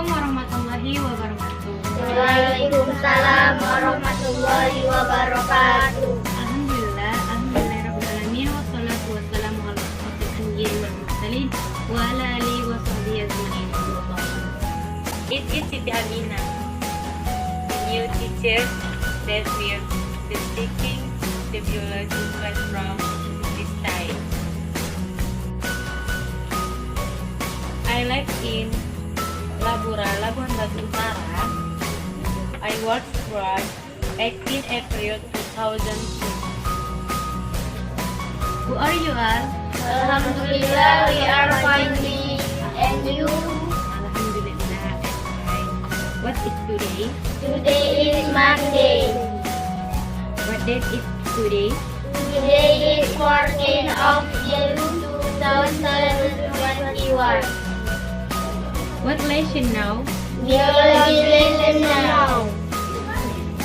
Assalamualaikum warahmatullahi wabarakatuh. Waalaikumsalam warahmatullahi wabarakatuh. Alhamdulillah rabbil alamin wassalatu wassalamu ala asyrofil anbiya'i wal mursalin wa ala alihi wa sahbihi ajma'in. It is Siti Amina, the new teacher that will be taking the biology class from this time. I live in Labura, Labuan Batu Utara. I was born 18 April 2002. Who are you all? Alhamdulillah, we are fine. And you? Alhamdulillah. What is today? Today is Monday. What date is today? Today is 14th of June 2021. What lesson now? Biology lesson now.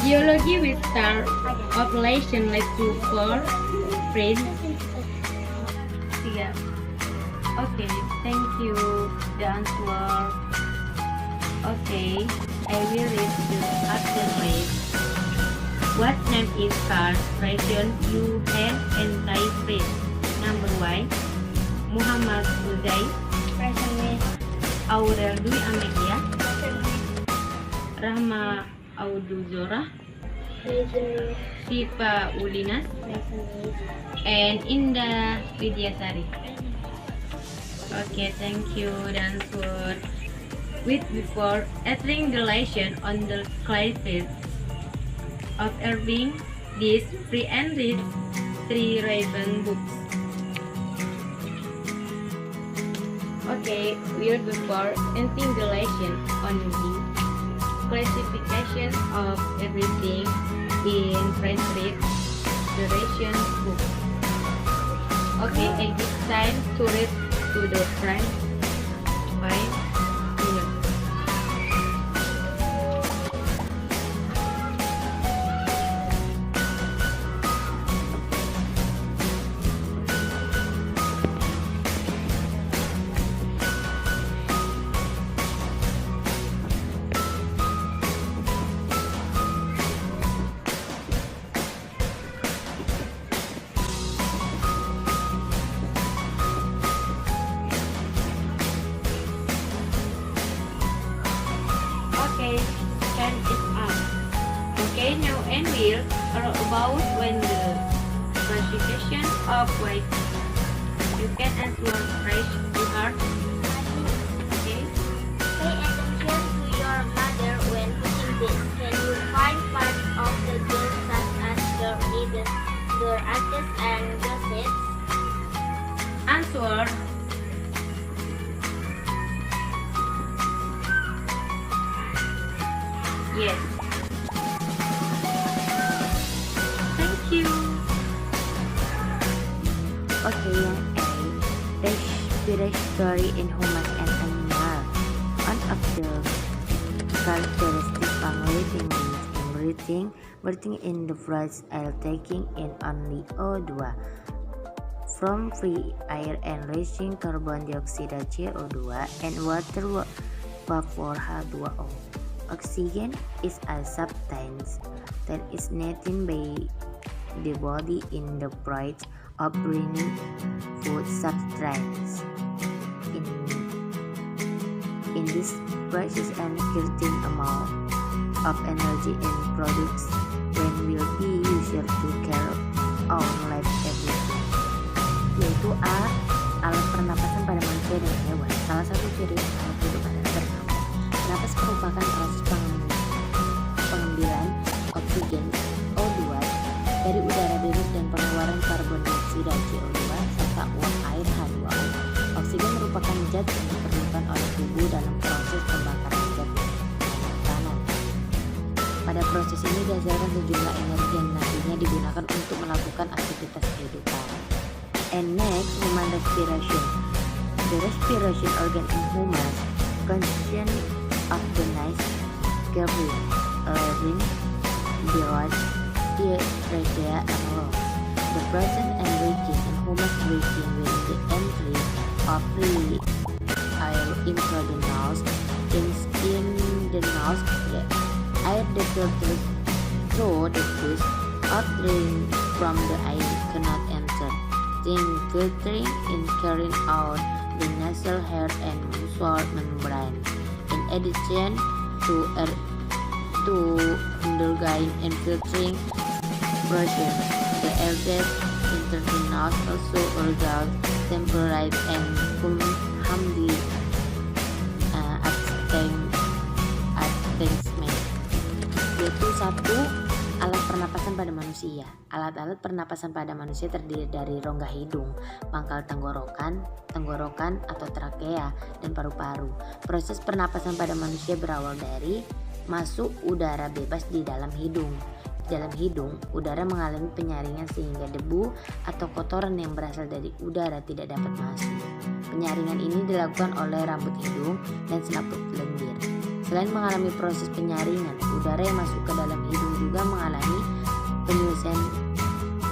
Geology will start of lesson like 2 4 friends. Yeah. Okay, thank you. The answer. Okay, I will read the action phrase. What name is card? Present you have and type phrase. Number 1. Muhammad Uzai. Present me. Aurel Dwi Amelia. Rahma Auduzora. Present me. Sipa Ulinas. Present me. And Indah Widyasari. Okay, thank you. The answer. With before entering the lesson on the classes of Irving, this free and read 3 Raven books. Okay, we are before entering the lesson on the classification of everything in French read the ration book. Okay, and it's time to read to the French 5 minutes. Okay, time is up. Okay, now and we'll are about when the classification of white. You can answer fresh to heart. Okay. Pay attention to your mother when putting this. Can you find parts of the girls such as their leaders, their artists, and gossips? Answer. Yes. Thank you. Okay, yang A. Respiration story in human and animal. One of the characteristics of living is in breathing in the fresh air, taking in only O2 from free air and releasing carbon dioxide CO2 and water vapor H2O. Oxygen is a substance that is needed by the body in the process of burning food substrates. In this process, a certain amount of energy and products when will be used to carry on life everything. Yaitu A. Alat pernapasan pada manusia dan hewan. Salah satu ciri alat hidup adalah bernafas. Napas merupakan proses pengambilan oksigen O2 dari udara bebas dan pengeluaran karbon dioksida CO2 serta uap air H2O. Oksigen merupakan zat yang diperlukan oleh tubuh dalam proses pembakaran zat makanan. Pada proses ini dihasilkan sejumlah energi yang nantinya digunakan untuk melakukan aktivitas kehidupan. And next, human respiration. The respiration organ in humans consists of the nice carefully larynx, bronch, trachea, and lungs. The presence and breathing in human breathing when the entry of free air into the nose, in skin the nose, the air that filters through the tooth, outdrain from the eye cannot enter, then filtering in carrying out the nasal hair and mucous membrane. In addition to undergoing and filtering process, the air that enters the nose also undergoes temporary and humdy attachment, yaitu satu alat pernapasan pada manusia. Alat-alat pernapasan pada manusia terdiri dari rongga hidung, pangkal tenggorokan atau trakea, dan paru-paru. Proses pernapasan pada manusia berawal dari masuk udara bebas di dalam hidung. Di dalam hidung, udara mengalami penyaringan sehingga debu atau kotoran yang berasal dari udara tidak dapat masuk. Penyaringan ini dilakukan oleh rambut hidung dan selaput lendir. Selain mengalami proses penyaringan, udara yang masuk ke dalam hidung juga mengalami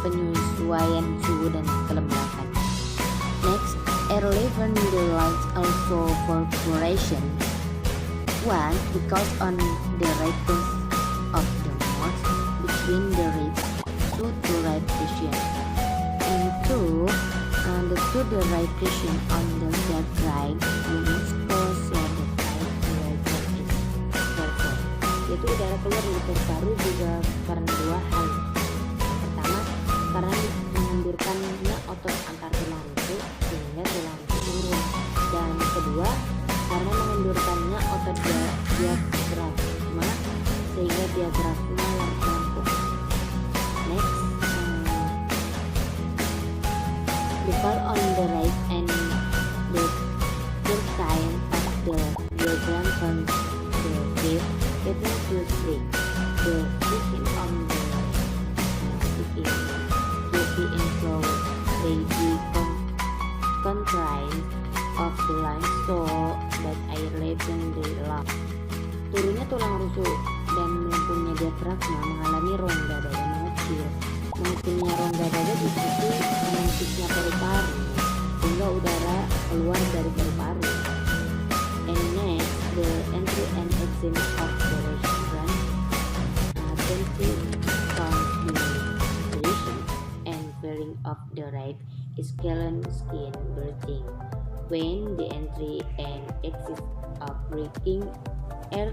penyesuaian suhu dan kelembapan. Next, air level needles also for fluoridation. One, because on the radius of the mouth between the ribs to fluoridation, and two, the radiation on the diaphragm units cause the yaitu udara keluar dari paru-paru juga karena dua hal. Pertama, karena mengendurkannya otot antar tulang rusuk sehingga tulang rusuk turun, dan kedua, karena mengendurkannya otot diafragma sehingga diafragma rampung. Next, the fall on the right and the third sign of the diagram from the wave getting to sleep. The teaching on the inflow lady contract of the lungs so that air level the lung. Turunnya tulang rusuk dan melengkungnya diafragma mengalami rongga dada mengecil. Mengecilnya rongga dada diikuti menyempitnya paru-paru sehingga udara keluar dari paru-paru. And next, the entry and exit of the restaurant, ventilation and filling of the right scalene skin breathing. When the entry and exit of breathing air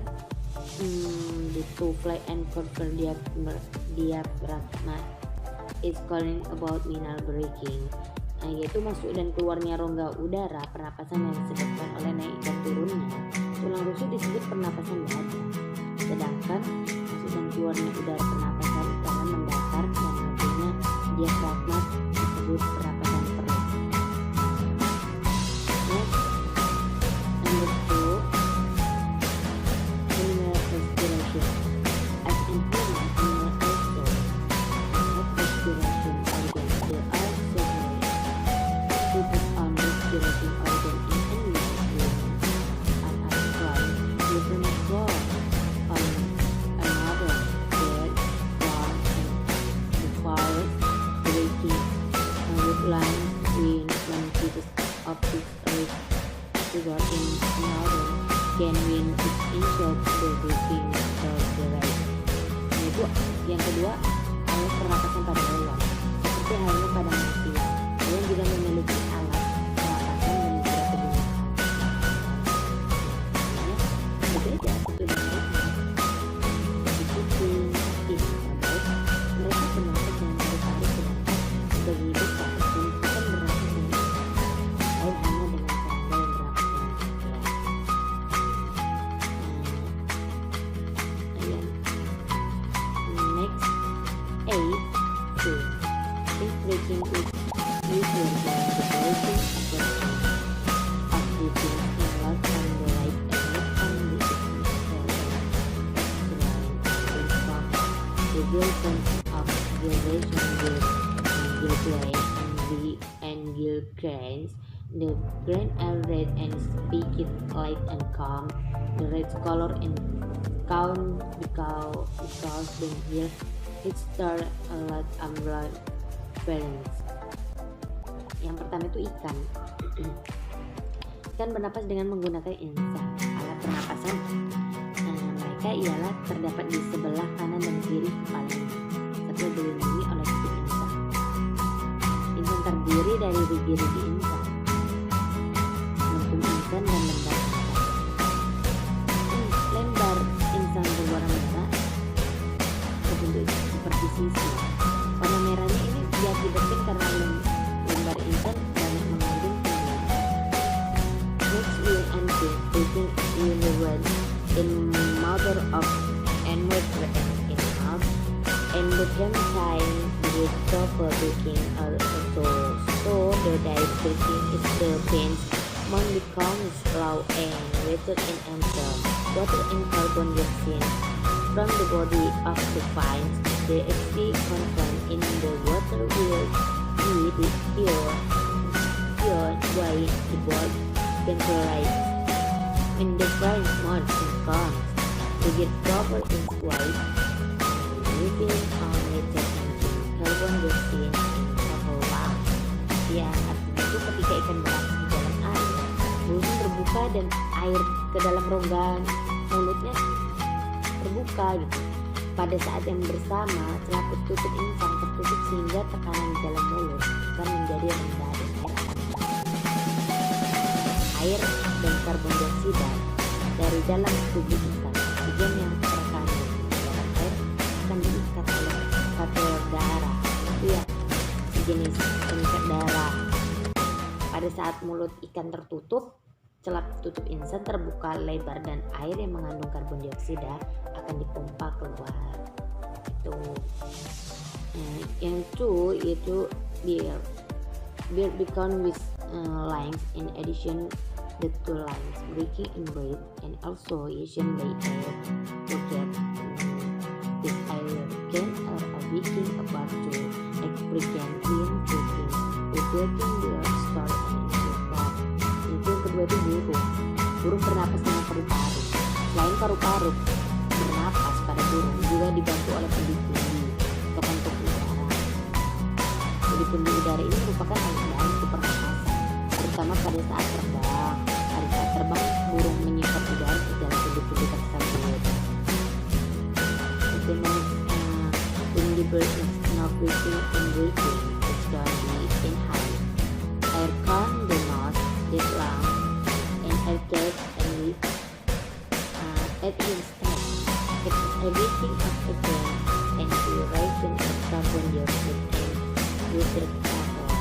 to fly and cover diaphragma is calling about mineral breathing, yaitu masuk dan keluarnya rongga udara pernapasan yang disebabkan oleh naik dan turunnya tulang rusuk disebut pernapasan dada, sedangkan masuk dan keluarnya udara pernapasan karena mendatar dan nantinya diafragma disebut pernapasan perut. Next, number 2, animal respiration. As implement animal also have respiration organs. They are separate. Focus on respiration organ in animals and ascribe different roles on another bird, worm, and the forest breathing with lines between quantities of this figure in another can win its insert the breathing of the right. Yaitu yang kedua, alat pernapasan pada hewan seperti halnya pada manusia. Hewan juga memiliki alat pernapasan dan beberapa jenis. Berbeda satu dan lainnya. Di kucing, sapi, dan baik, mereka bernapas dengan paru-paru sedangkan sebagai besar dan bukan bernapas dengan lain hanya dengan serangga yang bernapas dengan Next, 8, 2. If breathing is usual, then the breathing of the things in left on the right and left on the the Wilson of Gilration and Gil grains. The grain are red and speak it light and calm. The red color in count because the hill it star a lot ambulance balance. Yang pertama itu ikan. Ikan bernapas dengan menggunakan insang. Alat pernapasan mereka ialah terdapat di sebelah kanan dan kiri kepalanya, serta dilindungi oleh tubuh insan. Insan terdiri dari rigi-rigi insan, lengkung insan, dan lembar insan. Lembar insan berwarna merah berbentuk seperti sisi. Warna merahnya ini diakibatkan karena lembar insan banyak mengandung pembuluh. Next will enter taking universe in mother of invertebrate animals, and the time with proper baking also. So the diet baking is the pains among becomes slow and water and enter water and carbon dioxide from the body of the vines. The active content in the water will be pure by the body temperature. When the vine molds and comes to get proper in white, living on water and carbon dioxide overlap. Ya, artinya itu ketika ikan beraksi di dalam air, mulutnya terbuka dan air ke dalam rongga mulutnya terbuka gitu. Pada saat yang bersama, selaput tutup insang tertutup sehingga tekanan di dalam mulut akan menjadi rendah dan air dan karbon dioksida dari dalam tubuh insang. Oksigen yang terkandung di dalam air akan diikat oleh kapiler darah. Itu ya, sejenis pengikat darah. Pada saat mulut ikan tertutup, celap tutup insan terbuka lebar dan air yang mengandung karbon dioksida akan dipompa keluar. Itu. Yang two itu beer become with lines. In addition, the two lines breaking in breath and also Asian by air to get this air can a breaking apart to explicate in breaking their story and improvement. Itu yang kedua itu burung bernapas dengan paru-paru. Selain paru-paru bernapas pada burung juga dibantu oleh pundi-pundi atau kantung udara. Pundi-pundi udara ini merupakan alat bantu pernapasan, terutama pada saat terbang. Pada saat terbang burung menyimpan udara di dalam pundi-pundi tersebut. Dengan when the bird is not breathing and breathing, it's gonna be in high. Air con the nose, the lung, and air gap and lip at instant. It's everything of the brain and duration of carbon dioxide and water vapor.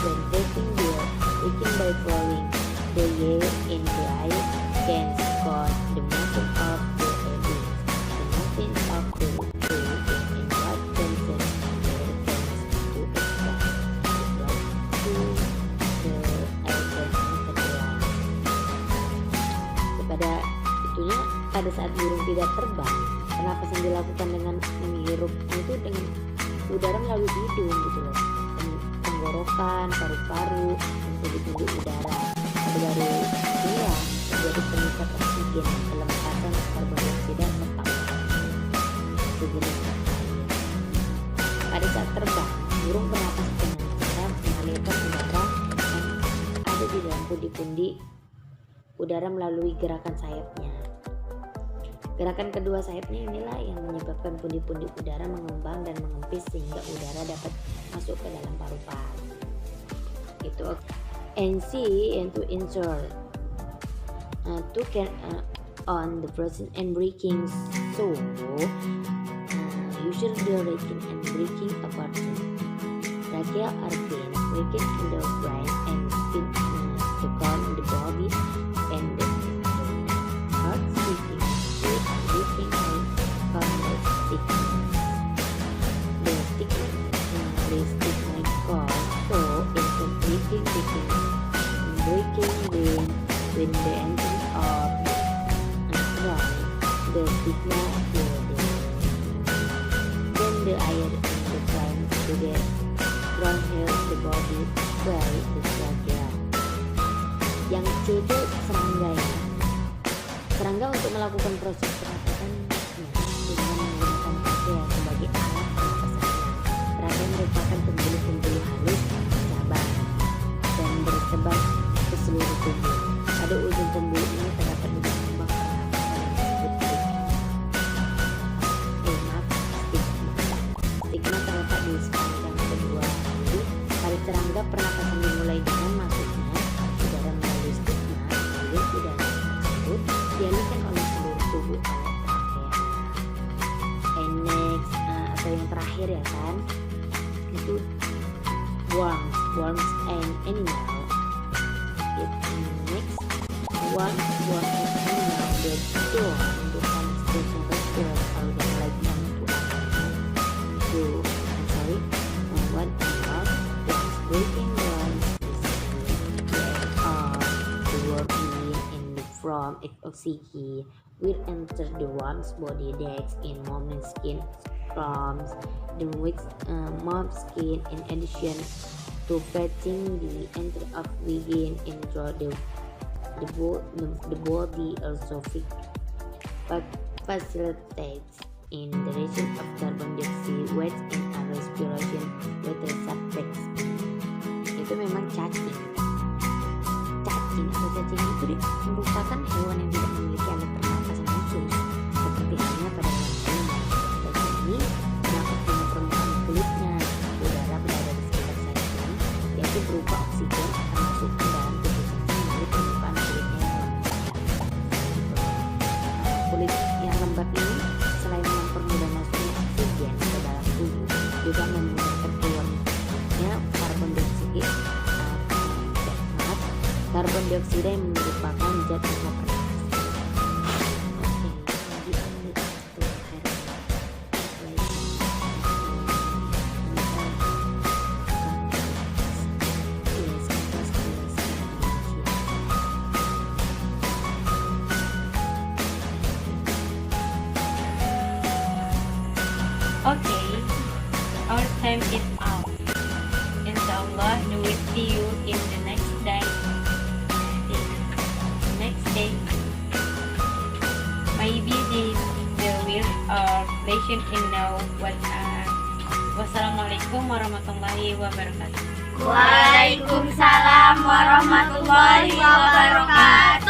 When taking beer, taken by blowing the air in dry can cause the motion of the air. The motion of the food in what contains air tends to expand the blood to the air tendon. Kepada itunya, pada saat burung tidak terbang, pernapasan dilakukan dengan menghirup itu dengan udara melalui hidung gitu loh, tenggorokan, paru-paru, dan pundi-pundi udara. Pada baru inilah menjadi pengikat oksigen, pelepasan karbon dioksida serta sejenis air. Pada saat terbang, burung bernapas dengan cara mengalirkan udara yang ada di dalam pundi-pundi udara melalui gerakan sayapnya. Gerakan kedua sayapnya inilah yang menyebabkan pundi-pundi udara mengembang dan mengempis sehingga udara dapat masuk ke dalam paru-paru. Itu and C and to insert to can on the process and breaking. So usually the breaking and breaking apart. Trachea are veins breaking in the brain and fit to calm the body and the heart beating. Breathing and calmness sickness. The stigma cause so in breathing when the engine of run the stigma then the air in the plant to the ground help the body by the trachea. Yang C itu serangga ya. Serangga untuk melakukan proses pernapasan dengan menggunakan trachea sebagai alat pernapasannya. Trachea merupakan pembuluh-pembuluh halus cabang dan bersebar ke seluruh tubuh. Pada ujung pembuluh ini terdapat terakhir ya kan, itu worms and animal. It next worm an animal that store untuk conservation restaurant organ like one animal was breaking worms the worm in the form of oxygen will enter the worm's body decks in moment skin from the mom skin in addition to preventing the entry of vegan into the body also facilitates in the release of carbon dioxide which in a respiration with subjects. Itu memang cacing itu merupakan hewan yang tidak memiliki alat pernapasan khusus seperti halnya pada hewan animal. Dan ini dapat dengan permukaan kulitnya udara berada di sekitar cacing, yaitu berupa oksigen akan masuk ke dalam tubuh cacing melalui permukaan kulitnya yang kulit yang lembab ini selain mempermudah masuknya oksigen ke dalam tubuh juga memudahkan keluarnya karbon dioksida yang merupakan zat yang Okay, our time is out. Inshallah, we will see you in the next day. Maybe there will lesson in now what Wassalamualaikum warahmatullahi wabarakatuh. Waalaikumsalam warahmatullahi wabarakatuh.